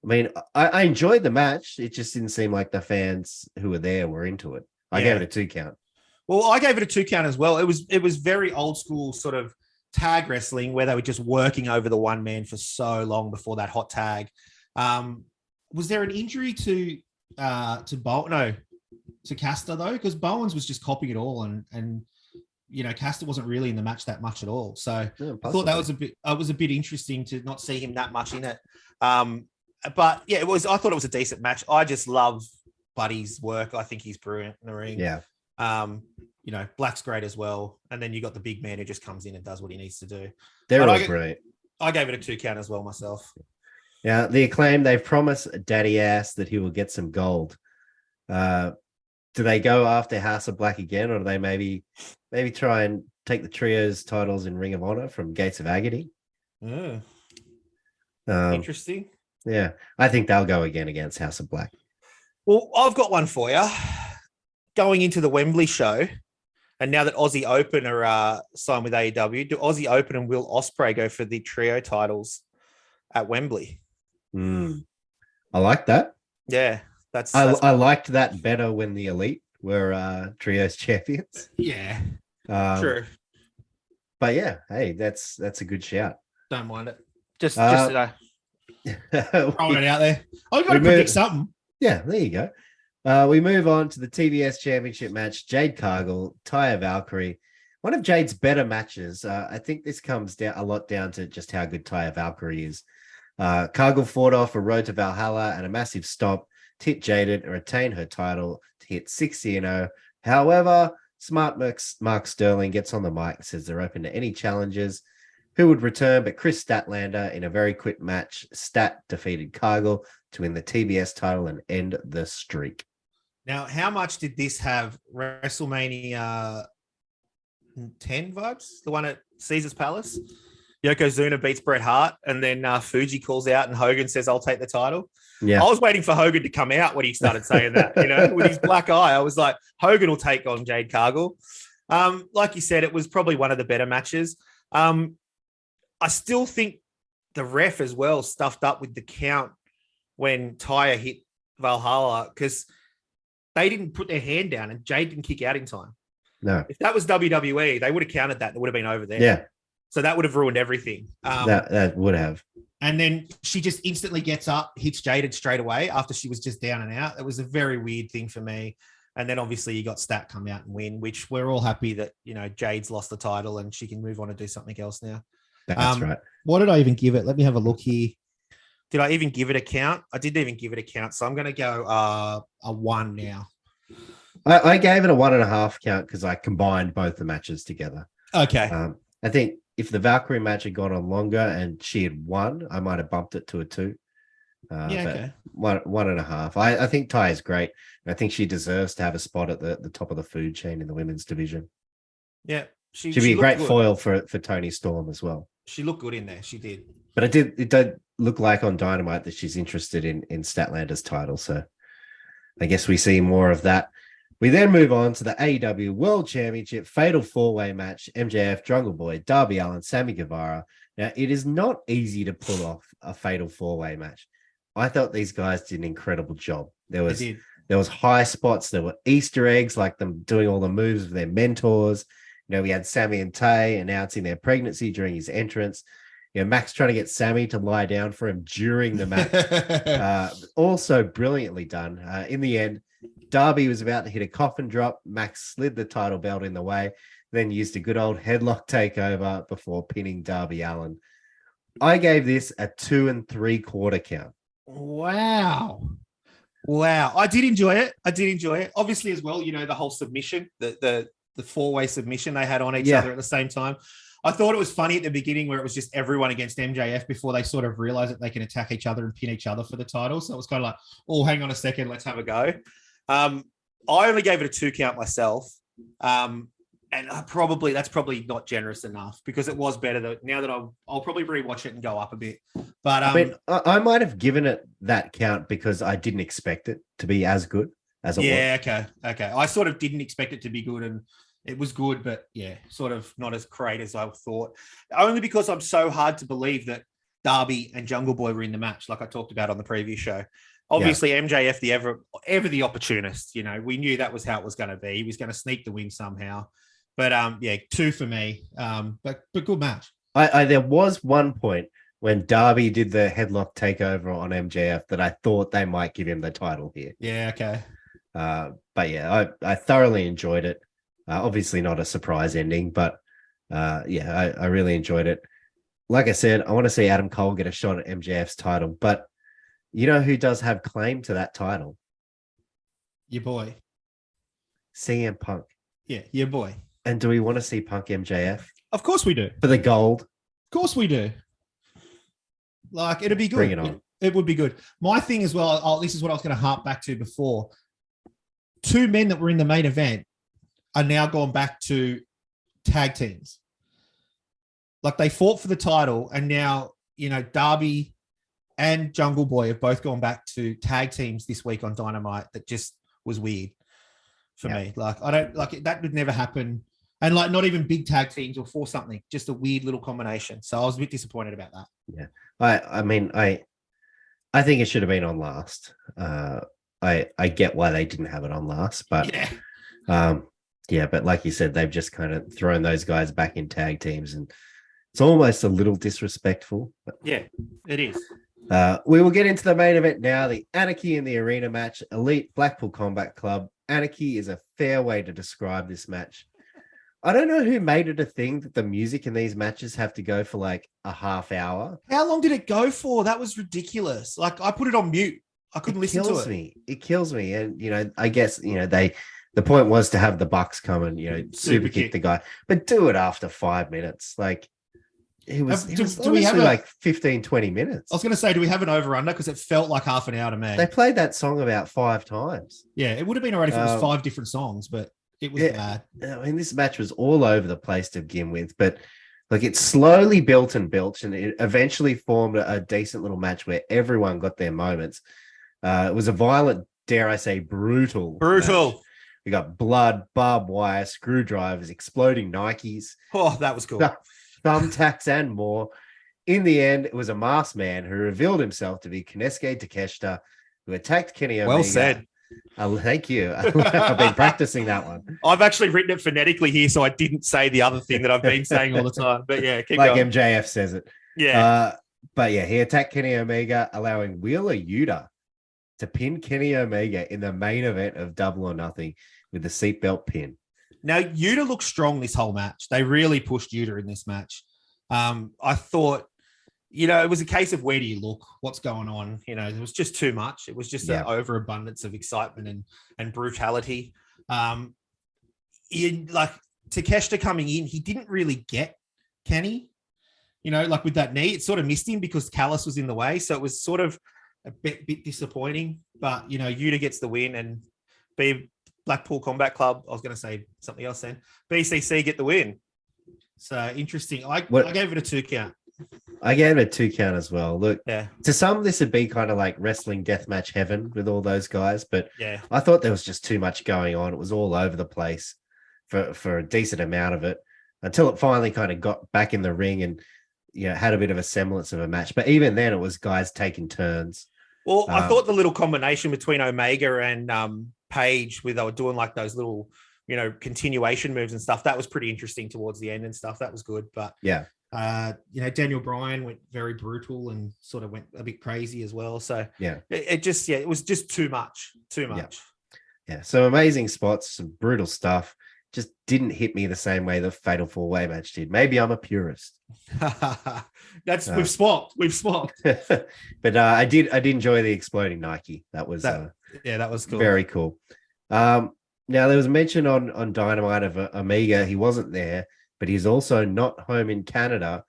mean, I enjoyed the match. It just didn't seem like the fans who were there were into it. I gave it a 2 count. Well, I gave it a 2 count as well. It was very old school sort of tag wrestling where they were just working over the one man for so long before that hot tag. Was there an injury to Castor though? Because Bowens was just copying it all and Castor wasn't really in the match that much at all. So Yeah, I thought that was a bit interesting to not see him that much in it. But yeah, I thought it was a decent match. I just love Buddy's work. I think he's brilliant in the ring. Yeah. Black's great as well. And then you got the big man who just comes in and does what he needs to do. They're all great. I gave it a 2 count as well myself. Yeah, the Acclaim, they've promised Daddy Ass that he will get some gold. Do they go after House of Black again, or do they maybe try and take the trios titles in Ring of Honor from Gates of Agony? Interesting. Yeah, I think they'll go again against House of Black. Well, I've got one for you. Going into the Wembley show, and now that Aussie Open are signed with AEW, do Aussie Open and Will Ospreay go for the trio titles at Wembley? I like that. Yeah, I liked that better when the Elite were trios champions. Yeah, true. But yeah, hey, that's a good shout. Don't mind it. Just throwing it out there. I've got to predict something. Yeah, there you go. We move on to the TBS Championship match. Jade Cargill, Taya Valkyrie. One of Jade's better matches. I think this comes down a lot down to just how good Taya Valkyrie is. Cargill fought off a road to Valhalla and a massive stomp to hit Jade and retain her title to hit 60-0. However, smart Mark Sterling gets on the mic and says they're open to any challenges. Who would return but Chris Statlander in a very quick match. Stat defeated Cargill to win the TBS title and end the streak. Now, how much did this have WrestleMania 10 vibes? The one at Caesar's Palace? Yokozuna beats Bret Hart, and then Fuji calls out and Hogan says, I'll take the title. Yeah. I was waiting for Hogan to come out when he started saying that, with his black eye. I was like, Hogan will take on Jade Cargill. Like you said, it was probably one of the better matches. I still think the ref as well stuffed up with the count when Taya hit Valhalla because they didn't put their hand down and Jade didn't kick out in time. No. If that was WWE, they would have counted that. It would have been over there. Yeah. So that would have ruined everything. That would have. And then she just instantly gets up, hits Jade straight away after she was just down and out. It was a very weird thing for me. And then obviously you got Stat come out and win, which we're all happy that, Jade's lost the title and she can move on and do something else now. That's right. What did I even give it? Let me have a look here. Did I even give it a count? I didn't even give it a count. So I'm going to go a 1 now. I gave it a 1.5 count because I combined both the matches together. Okay. I think if the Valkyrie match had gone on longer and she had won, I might have bumped it to a 2. Okay. 1.5. I think Ty is great. I think she deserves to have a spot at the top of the food chain in the women's division. Yeah. She'd be a great foil for Tony Storm as well. She looked good in there. She did. But it did look like on Dynamite that she's interested in Statlander's title. So I guess we see more of that. We then move on to the AEW World Championship Fatal 4-Way match. MJF, Jungle Boy, Darby Allin, Sammy Guevara. Now, it is not easy to pull off a Fatal 4-Way match. I thought these guys did an incredible job. There was high spots. There were Easter eggs, like them doing all the moves of their mentors. We had Sammy and Tay announcing their pregnancy during his entrance. Max trying to get Sammy to lie down for him during the match. Also brilliantly done. In the end, Darby was about to hit a coffin drop. Max slid the title belt in the way, then used a good old headlock takeover before pinning Darby Allin. I gave this a 2 3/4 count. Wow. I did enjoy it. Obviously, as well, the whole submission, the 4-way submission they had on each other at the same time. I thought it was funny at the beginning where it was just everyone against MJF before they sort of realized that they can attack each other and pin each other for the title. So it was kind of like, oh, hang on a second, let's have a go. I only gave it a 2 count myself. And that's probably not generous enough because it was better. Now that I'll probably rewatch it and go up a bit. But I might have given it that count because I didn't expect it to be as good as it was. Yeah, okay. I sort of didn't expect it to be good and it was good, but yeah, sort of not as great as I thought. Only because I'm so hard to believe that Darby and Jungle Boy were in the match, like I talked about on the previous show. Obviously, MJF, the ever the opportunist. We knew that was how it was going to be. He was going to sneak the win somehow. But 2 for me. But good match. There was one point when Darby did the headlock takeover on MJF that I thought they might give him the title here. Yeah, okay. But yeah, I thoroughly enjoyed it. Obviously not a surprise ending, but I really enjoyed it. Like I said, I want to see Adam Cole get a shot at MJF's title, but you know who does have claim to that title? Your boy. CM Punk. Yeah, your boy. And do we want to see Punk MJF? Of course we do. For the gold? Of course we do. Like, it'd be good. Bring it on. It would be good. My thing as well, this is what I was going to harp back to before. 2 men that were in the main event are now gone back to tag teams. Like, they fought for the title, and now, Darby and Jungle Boy have both gone back to tag teams this week on Dynamite. That just was weird for me. Like, I don't like it. That would never happen. And like, not even big tag teams or for something, just a weird little combination. So I was a bit disappointed about that. Yeah. I think it should have been on last. I get why they didn't have it on last, but but like you said, they've just kind of thrown those guys back in tag teams, and it's almost a little disrespectful. Yeah, it is. We will get into the main event now, the Anarchy in the Arena match, Elite Blackpool Combat Club. Anarchy is a fair way to describe this match. I don't know who made it a thing that the music in these matches have to go for like a half hour. How long did it go for? That was ridiculous. Like, I put it on mute. I couldn't listen to it. It kills me. And, I guess, the point was to have the Bucks come and, super kick the guy, but do it after 5 minutes. Like, it was like 15, 20 minutes. I was going to say, do we have an over-under? Because it felt like half an hour to me. They played that song about 5 times. Yeah, it would have been all right if it was 5 different songs, but it was bad. I mean, this match was all over the place to begin with, but like, it slowly built and built, and it eventually formed a decent little match where everyone got their moments. It was a violent, dare I say, brutal. Match. We got blood, barbed wire, screwdrivers, exploding Nikes. Oh, that was cool. Thumbtacks and more. In the end, it was a masked man who revealed himself to be Konosuke Takeshita, who attacked Kenny Omega. Well said. Thank you. I've been practicing that one. I've actually written it phonetically here, so I didn't say the other thing that I've been saying all the time. But yeah, keep like going. MJF says it. Yeah. But yeah, he attacked Kenny Omega, allowing Wheeler Yuta to pin Kenny Omega in the main event of Double or Nothing with the seatbelt pin. Now, Yuta looked strong this whole match. They really pushed Yuta in this match. I thought, it was a case of where do you look? What's going on? It was just too much. It was just an overabundance of excitement and brutality. Like Takeshita coming in, he didn't really get Kenny, like with that knee. It sort of missed him because Callis was in the way. So it was sort of a bit disappointing. But, Yuta gets the win, and Blackpool Combat Club, I was going to say something else then. BCC get the win. So interesting. I gave it a 2 count. I gave it a 2 count as well. Look, yeah. To some, this would be kind of like wrestling deathmatch heaven with all those guys, but yeah, I thought there was just too much going on. It was all over the place for a decent amount of it until it finally kind of got back in the ring and had a bit of a semblance of a match. But even then, it was guys taking turns. Well, I thought the little combination between Omega and Page, where they were doing like those little, continuation moves and stuff, that was pretty interesting towards the end and stuff. That was good. But yeah. Daniel Bryan went very brutal and sort of went a bit crazy as well. So yeah, it was just too much. Yeah. So amazing spots, some brutal stuff. Just didn't hit me the same way the Fatal 4-Way match did. Maybe I'm a purist. We've swapped. But I did enjoy the exploding Nike. That was that was cool. Very cool. Now there was a mention on Dynamite of Omega. He wasn't there, but he's also not home in Canada.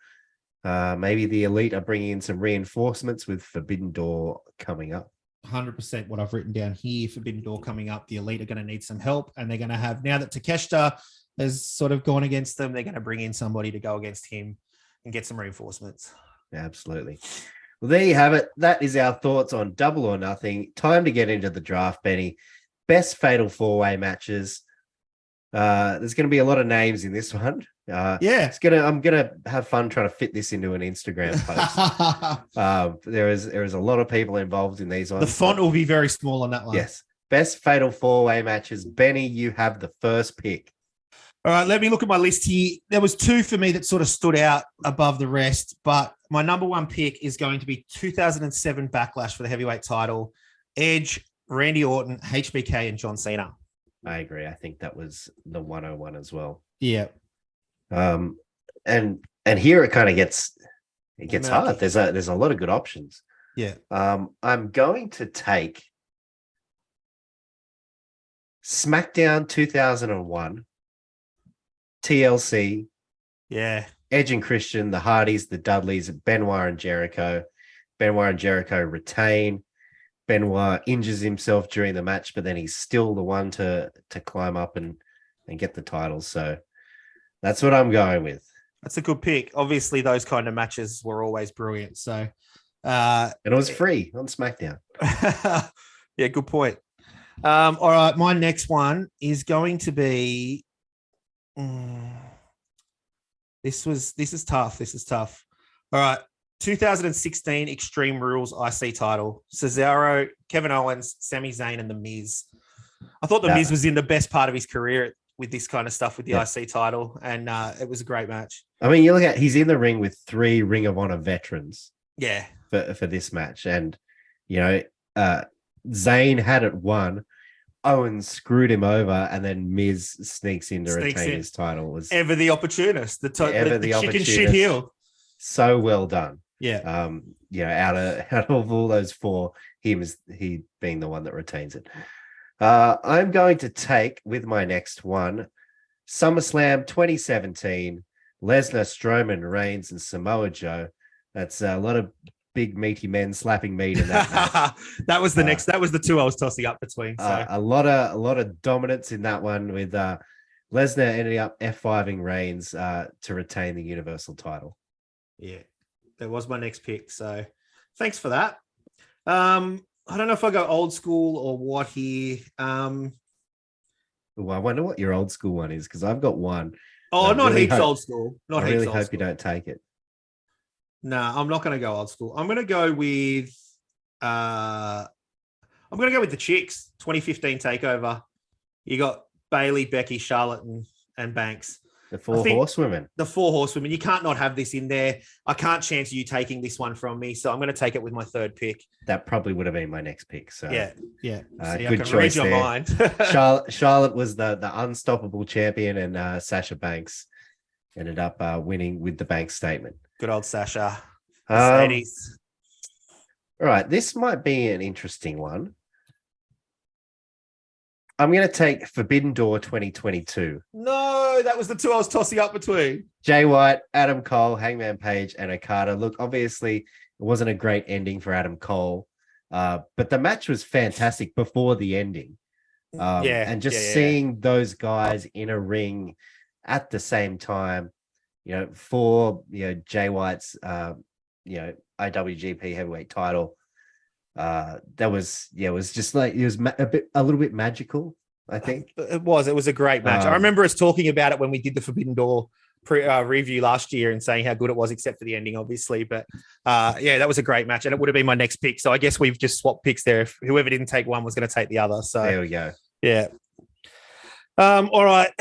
Maybe the Elite are bringing in some reinforcements with Forbidden Door coming up. 100% what I've written down here. Forbidden Door coming up. The Elite are going to need some help, and they're going to have, now that Takeshita has sort of gone against them, they're going to bring in somebody to go against him and get some reinforcements. Absolutely. Well, there you have it. That is our thoughts on Double or Nothing. Time to get into the draft, Benny. Best Fatal 4-Way matches. There's going to be a lot of names in this one. I'm gonna have fun trying to fit this into an Instagram post. There is a lot of people involved in these ones. The font will be very small on that one. Yes. Best Fatal 4-Way matches. Benny, you have the first pick. All right, let me look at my list here. There was 2 for me that sort of stood out above the rest, but my number 1 pick is going to be 2007 Backlash for the heavyweight title. Edge, Randy Orton, HBK, and John Cena. I agree. I think that was the 101 as well. Yeah. And here it kind of gets hard. Murky. There's a lot of good options. Yeah. I'm going to take SmackDown 2001, TLC, Yeah. Edge and Christian, the Hardys, the Dudleys, Benoit and Jericho. Benoit and Jericho retain. Benoit injures himself during the match, but then he's still the one to climb up and get the title. So that's what I'm going with. That's a good pick. Obviously, those kind of matches were always brilliant. So, and it was free on SmackDown. Yeah, good point. All right, my next one is going to be. This is tough. This is tough. All right, 2016 Extreme Rules IC title: Cesaro, Kevin Owens, Sami Zayn, and The Miz. I thought The Miz was in the best part of his career with this kind of stuff with the IC title, and it was a great match. I mean, you look at he's in the ring with 3 Ring of Honor veterans. Yeah, for this match, and Zayn had it won. Owens screwed him over, and then Miz sneaks in to retain his title. Was ever the opportunist, the chicken shit heel. So well done. Yeah. Out of all those 4, he being the one that retains it. I'm going to take with my next one, SummerSlam 2017, Lesnar, Strowman, Reigns, and Samoa Joe. That's a lot of big meaty men slapping meat in that match. That was the next. That was the 2 I was tossing up between. So. A lot of dominance in that one, with Lesnar ending up F5ing Reigns to retain the Universal title. Yeah, that was my next pick. So thanks for that. I don't know if I go old school or what here. Well, I wonder what your old school one is, because I've got one. Oh, not really heaps old school. I really hope you don't take it. No, I'm not going to go old school. I'm going to go with the Chicks 2015 takeover. You got Bailey, Becky, Charlotte, and Banks. The 4 horsewomen. The 4 horsewomen. You can't not have this in there. I can't chance you taking this one from me, so I'm going to take it with my 3rd pick. That probably would have been my next pick. So yeah. Good choice there. Mind. Charlotte was the unstoppable champion, and Sasha Banks ended up winning with the Banks statement. Good old Sasha. All right, this might be an interesting one. I'm going to take Forbidden Door 2022. No, that was the 2 I was tossing up between. Jay White, Adam Cole, Hangman Page, and Okada. Look, obviously, it wasn't a great ending for Adam Cole, but the match was fantastic before the ending. And seeing those guys in a ring at the same time, for Jay White's IWGP Heavyweight title. That was it was just like it was a little bit magical. I think it was a great match. I remember us talking about it when we did the Forbidden Door review last year and saying how good it was, except for the ending, obviously. But that was a great match, and it would have been my next pick. So I guess we've just swapped picks there. If whoever didn't take one was going to take the other. So there we go. Yeah. All right.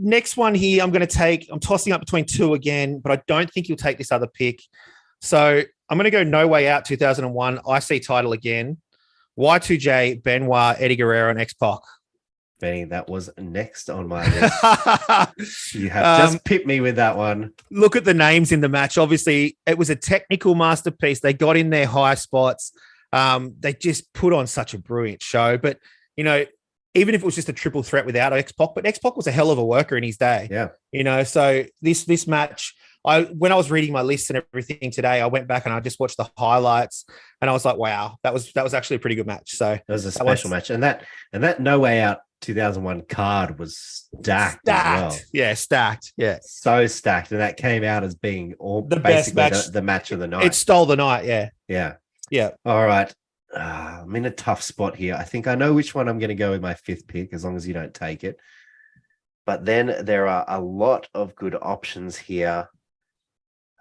Next one here, I'm tossing up between 2 again, but I don't think you'll take this other pick. So I'm going to go No Way Out 2001 IC title again. Y2J, Benoit, Eddie Guerrero, and X-Pac. Benny, that was next on my list. You have just pipped me with that one. Look at the names in the match. Obviously, it was a technical masterpiece. They got in their high spots. They just put on such a brilliant show. But, even if it was just a triple threat without X-Pac, but X-Pac was a hell of a worker in his day. Yeah. So this match, when I was reading my list and everything today, I went back and I just watched the highlights, and I was like, wow, that was actually a pretty good match. So it was a special match. And that No Way Out 2001 card was stacked as well. Yeah, stacked. Yeah. So stacked. And that came out as being the best match. The match of the night. It stole the night. Yeah. Yeah. Yeah. All right. I'm in a tough spot here. I think I know which one I'm going to go with my 5th pick, as long as you don't take it. But then there are a lot of good options here.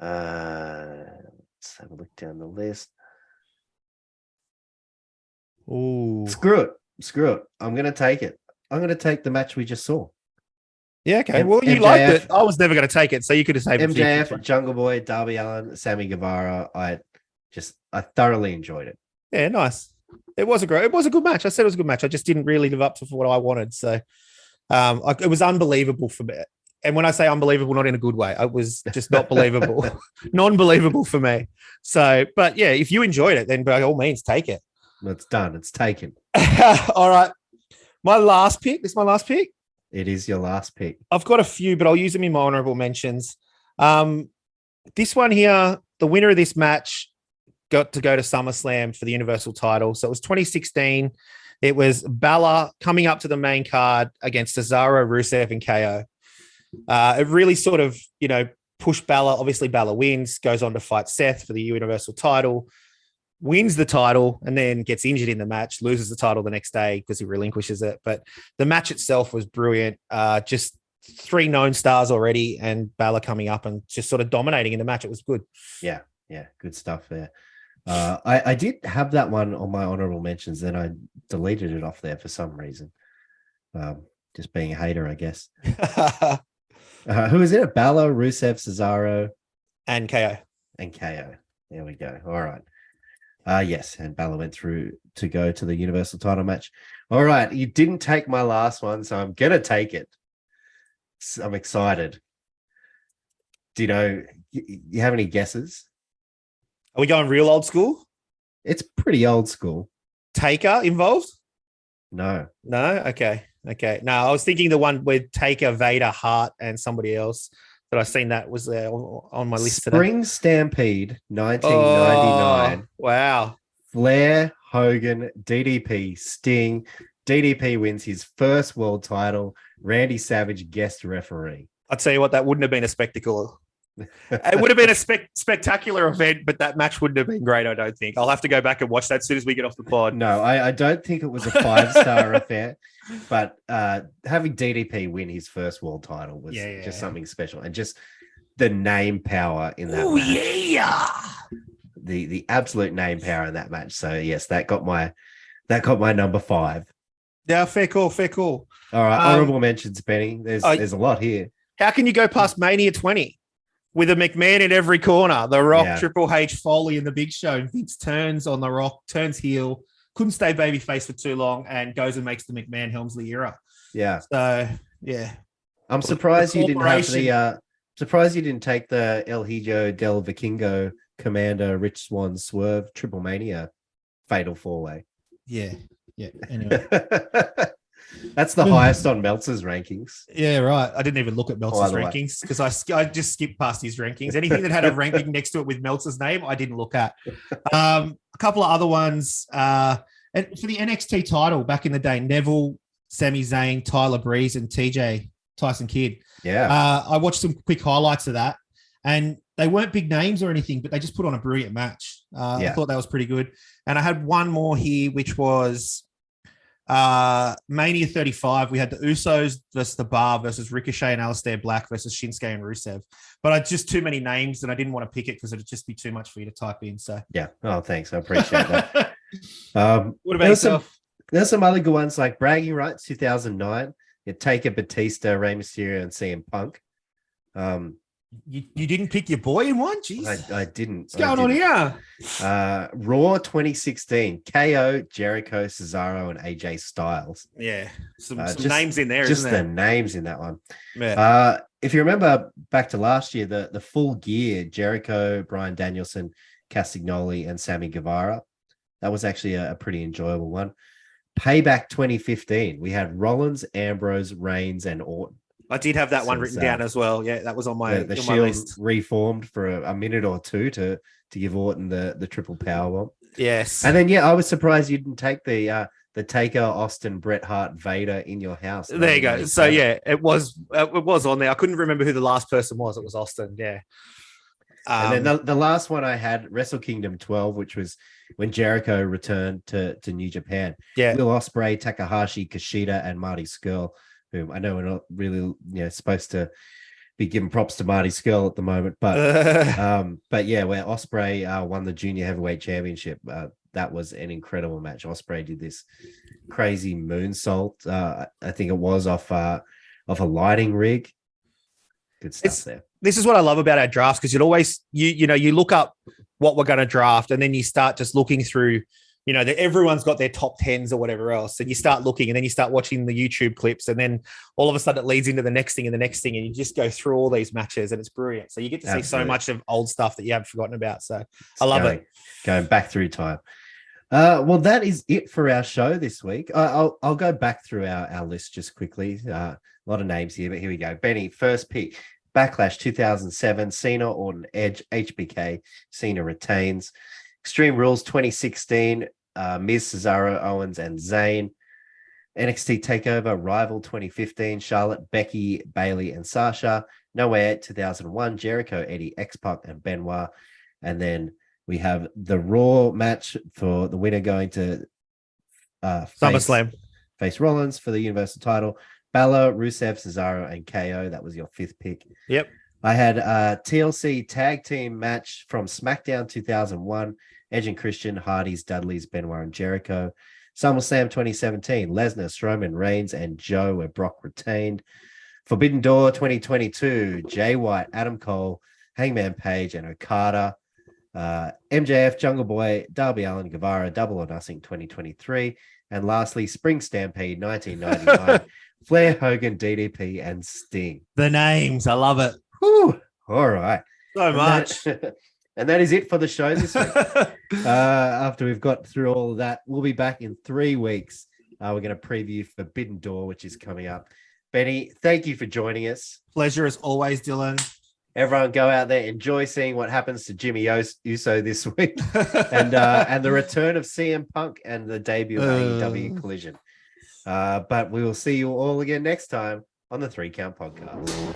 Let's have a look down the list. Ooh. Screw it. I'm going to take it. I'm going to take the match we just saw. Yeah, okay. Well, you liked it. I was never going to take it, so you could have saved MJF, Jungle Boy, Darby Allin, Sammy Guevara. I thoroughly enjoyed it. Yeah, nice. It was a good match. I said it was a good match. I just didn't really live up to what I wanted. So it was unbelievable for me. And when I say unbelievable, not in a good way, it was just not believable, non-believable for me. So, but yeah, if you enjoyed it, then by all means, take it. It's done. It's taken. All right. My last pick. This is my last pick. It is your last pick. I've got a few, but I'll use them in my honorable mentions. This one here, the winner of this match got to go to SummerSlam for the Universal title. So it was 2016. It was Balor coming up to the main card against Cesaro, Rusev, and KO. It really sort of, pushed Balor. Obviously, Balor wins, goes on to fight Seth for the Universal title, wins the title, and then gets injured in the match, loses the title the next day because he relinquishes it. But the match itself was brilliant. Just 3 known stars already, and Balor coming up and just sort of dominating in the match. It was good. Yeah, good stuff there. I did have that one on my honorable mentions, then I deleted it off there for some reason. Just being a hater, I guess. Who is it? Balor, Rusev, Cesaro, and KO. There we go. All right. Yes, and Balor went through to go to the Universal title match. All right, you didn't take my last one, so I'm gonna take it. I'm excited. Do you have any guesses? Are we going real old school? It's pretty old school. Taker involved? No. Okay. No, I was thinking the one with Taker, Vader, Hart, and somebody else that I seen that was there on my list today. Spring Stampede, 1999. Oh, wow. Flair, Hogan, DDP, Sting. DDP wins his first world title. Randy Savage, guest referee. I'll tell you what, that wouldn't have been a spectacle. It would have been a spectacular event, but that match wouldn't have been great, I don't think. I'll have to go back and watch that as soon as we get off the pod. No, I don't think it was a 5-star affair, but having DDP win his first world title was just something special, and just the name power in that match. Yeah. The absolute name power in that match. So yes, that got my number 5. Yeah, fair call. All right, honorable mentions, Benny. There's a lot here. How can you go past Mania 20? With a McMahon in every corner, The Rock, Triple H, Foley, and the Big Show. Vince turns on The Rock, turns heel, couldn't stay babyface for too long, and goes and makes the McMahon Helmsley era. Yeah. So yeah, I'm surprised you didn't have the. Surprised you didn't take the El Hijo del Vikingo Commander Rich Swann Swerve Triple Mania Fatal 4-Way. Yeah. Anyway. That's the highest on Meltzer's rankings. Yeah, right. I didn't even look at Meltzer's rankings because I just skipped past his rankings. Anything that had a ranking next to it with Meltzer's name, I didn't look at. A couple of other ones. And for the NXT title back in the day, Neville, Sami Zayn, Tyler Breeze, and TJ Tyson Kidd. Yeah. I watched some quick highlights of that, and they weren't big names or anything, but they just put on a brilliant match. I thought that was pretty good. And I had one more here, which was Mania 35. We had the Usos versus the Bar versus Ricochet and Aleister Black versus Shinsuke and Rusev. But I just too many names, and I didn't want to pick it because it'd just be too much for you to type in. So yeah. Oh, thanks. I appreciate that. What about yourself? There's some other good ones like Bragging Rights 2009. You Taker, Batista, Rey Mysterio, and CM Punk. You didn't pick your boy in one? Jeez. I didn't. What's going on here? Raw 2016. KO, Jericho, Cesaro, and AJ Styles. Yeah. Some names in there, just isn't there? the names in that one. Yeah. If you remember back to last year, the full gear, Jericho, Bryan Danielson, Castagnoli, and Sammy Guevara. That was actually a pretty enjoyable one. Payback 2015. We had Rollins, Ambrose, Reigns, and Orton. I did have that one written down as well. Yeah, that was on my the on Shield my list. Reformed for a minute or two to give Orton the triple powerbomb. Yes, and then I was surprised you didn't take the Taker, Austin, Bret Hart, Vader in your house. There you go. So yeah, it was on there. I couldn't remember who the last person was. It was Austin. Yeah. And then the last one I had, Wrestle Kingdom 12, which was when Jericho returned to New Japan. Yeah. Will Ospreay, Takahashi, Kushida, and Marty Scurll, whom I know we're not really supposed to be giving props to Marty Scurll at the moment, but yeah, where Ospreay won the Junior Heavyweight Championship. That was an incredible match. Ospreay did this crazy moonsault. I think it was off a lighting rig. Good stuff there. This is what I love about our drafts, because you'd always you look up what we're going to draft, and then you start just looking through that everyone's got their top 10s or whatever else. And you start looking and then you start watching the YouTube clips and then all of a sudden it leads into the next thing and the next thing. And you just go through all these matches and it's brilliant. So you get to see so much of old stuff that you haven't forgotten about. So I love it. Going back through time. Well, that is it for our show this week. I'll go back through our list just quickly. A lot of names here, but here we go. Benny, first pick, Backlash 2007, Cena, Orton, Edge, HBK, Cena retains. Extreme Rules 2016, Miz, Cesaro, Owens, and Zayn. NXT TakeOver Rival 2015, Charlotte, Becky, Bailey, and Sasha. No Way Out 2001, Jericho, Eddie, X-Pac, and Benoit. And then we have the Raw match for the winner going to SummerSlam. Face Rollins for the Universal title. Balor, Rusev, Cesaro, and KO. That was your fifth pick. Yep. I had a TLC tag team match from SmackDown 2001. Edge and Christian, Hardys, Dudleys, Benoit, and Jericho. SummerSlam 2017, Lesnar, Strowman, Reigns, and Joe, where Brock retained. Forbidden Door 2022, Jay White, Adam Cole, Hangman Page, and Okada. MJF, Jungle Boy, Darby Allin, Guevara, Double or Nothing 2023. And lastly, Spring Stampede 1999, Flair, Hogan, DDP, and Sting. The names, I love it. Whew. All right. So much. And that is it for the show this week. After we've got through all of that, we'll be back in 3 weeks. We're going to preview Forbidden Door, which is coming up. Benny, thank you for joining us. Pleasure as always, Dylan. Everyone go out there, enjoy seeing what happens to Jimmy Uso this week and the return of CM Punk and the debut of AEW Collision. But we will see you all again next time on the 3 Count Podcast.